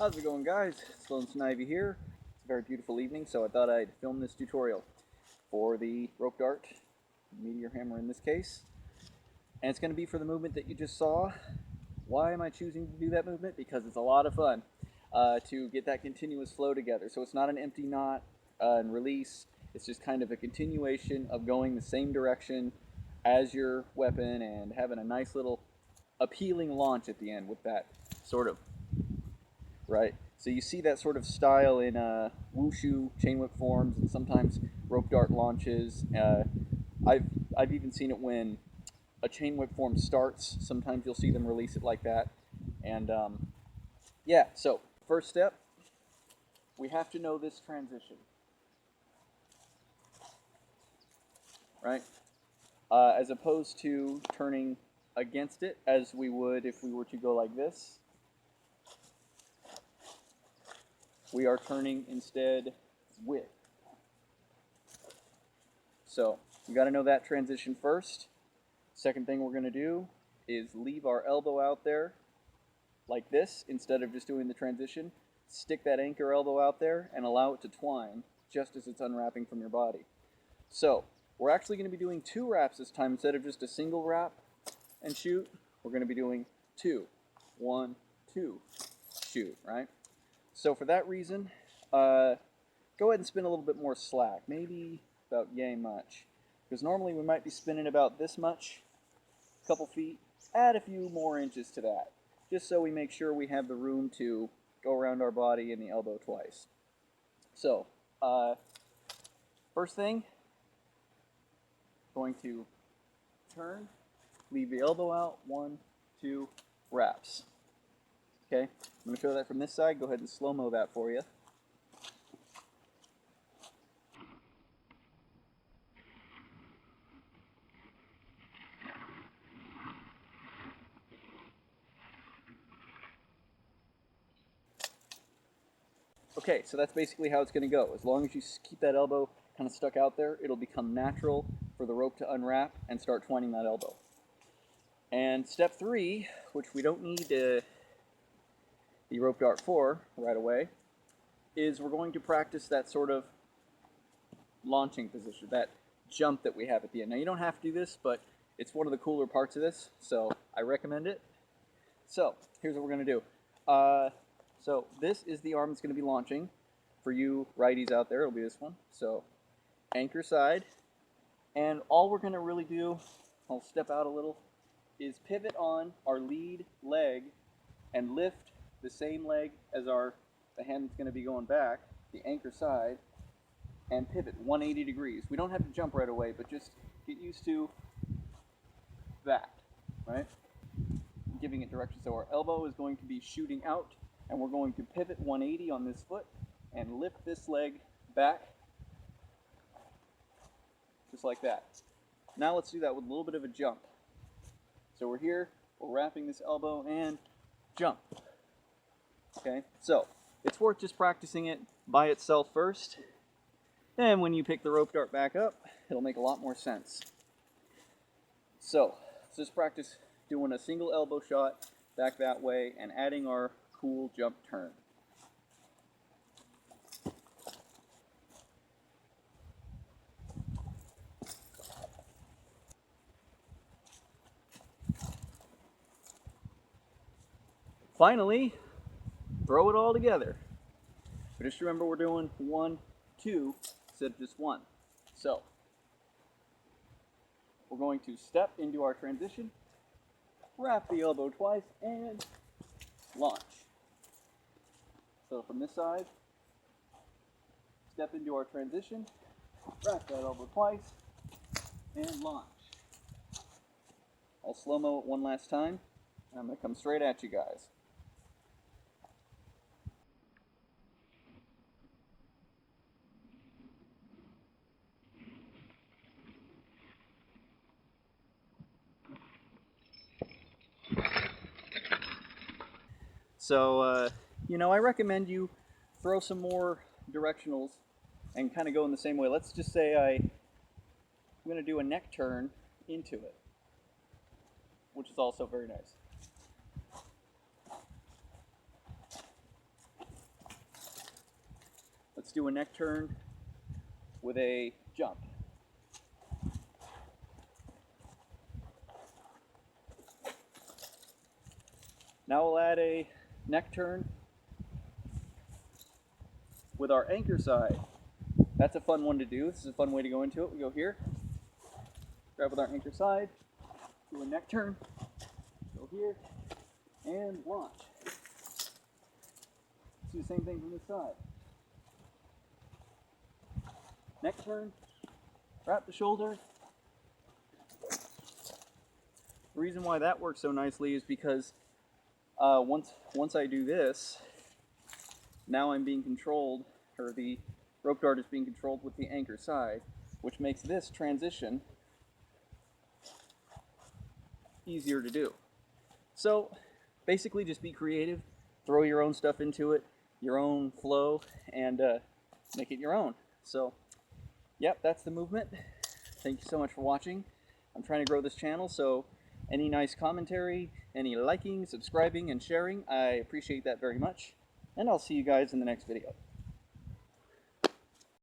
How's it going, guys? Sloan Snivy here. It's a very beautiful evening, so I thought I'd film this tutorial for the rope dart, meteor hammer in this case. And it's going to be for the movement that you just saw. Why am I choosing to do that movement? Because it's a lot of fun to get that continuous flow together. So it's not an empty knot and release. It's just kind of a continuation of going the same direction as your weapon and having a nice little appealing launch at the end with that sort of, right? So you see that sort of style in wushu chain whip forms and sometimes rope dart launches. I've even seen it when a chain whip form starts. Sometimes you'll see them release it like that. And yeah, so first step, we have to know this transition, right? As opposed to turning against it as we would if we were to go like this. We are turning instead with. So you got to know that transition first. Second thing we're going to do is leave our elbow out there like this instead of just doing the transition. Stick that anchor elbow out there and allow it to twine just as it's unwrapping from your body. So we're actually going to be doing 2 wraps this time instead of just a single wrap and shoot. We're going to be doing 2. 1, 2, shoot, right? So for that reason, go ahead and spin a little bit more slack, maybe about yay much. Because normally we might be spinning about this much, a couple feet, add a few more inches to that, just so we make sure we have the room to go around our body and the elbow twice. So, first thing, going to turn, leave the elbow out, 1, 2, wraps. Okay, I'm going to show that from this side. Go ahead and slow-mo that for you. Okay, so that's basically how it's going to go. As long as you keep that elbow kind of stuck out there, it'll become natural for the rope to unwrap and start twining that elbow. And step 3, which we don't need the rope dart for right away, is we're going to practice that sort of launching position, that jump that we have at the end. Now you don't have to do this, but it's one of the cooler parts of this, so I recommend it. So here's what we're going to do. So this is the arm that's going to be launching. For you righties out there, it'll be this one. So anchor side, and all we're going to really do, I'll step out a little, is pivot on our lead leg and lift the same leg as the hand that's going to be going back, the anchor side, and pivot 180 degrees. We don't have to jump right away, but just get used to that, right? Giving it direction. So our elbow is going to be shooting out, and we're going to pivot 180 on this foot and lift this leg back, just like that. Now let's do that with a little bit of a jump. So we're here, we're wrapping this elbow and jump. Okay, so it's worth just practicing it by itself first, and when you pick the rope dart back up, it'll make a lot more sense. So let's just practice doing a single elbow shot back that way and adding our cool jump turn. Finally, throw it all together. But just remember we're doing 1, 2 instead of just 1. So we're going to step into our transition, wrap the elbow twice, and launch. So from this side, step into our transition, wrap that elbow twice, and launch. I'll slow-mo it one last time, and I'm going to come straight at you guys. So, I recommend you throw some more directionals and kind of go in the same way. Let's just say I'm going to do a neck turn into it, which is also very nice. Let's do a neck turn with a jump. Now we'll add a neck turn with our anchor side. That's a fun one to do. This is a fun way to go into it. We go here, grab with our anchor side, do a neck turn, go here, and launch. Let's do the same thing from this side. Neck turn, wrap the shoulder. The reason why that works so nicely is because once I do this, now I'm being controlled, or the rope dart is being controlled with the anchor side, which makes this transition easier to do. So basically just be creative, throw your own stuff into it, your own flow, and make it your own. So yep, that's the movement. Thank you so much for watching. I'm trying to grow this channel, so any nice commentary, any liking, subscribing, and sharing, I appreciate that very much. And I'll see you guys in the next video.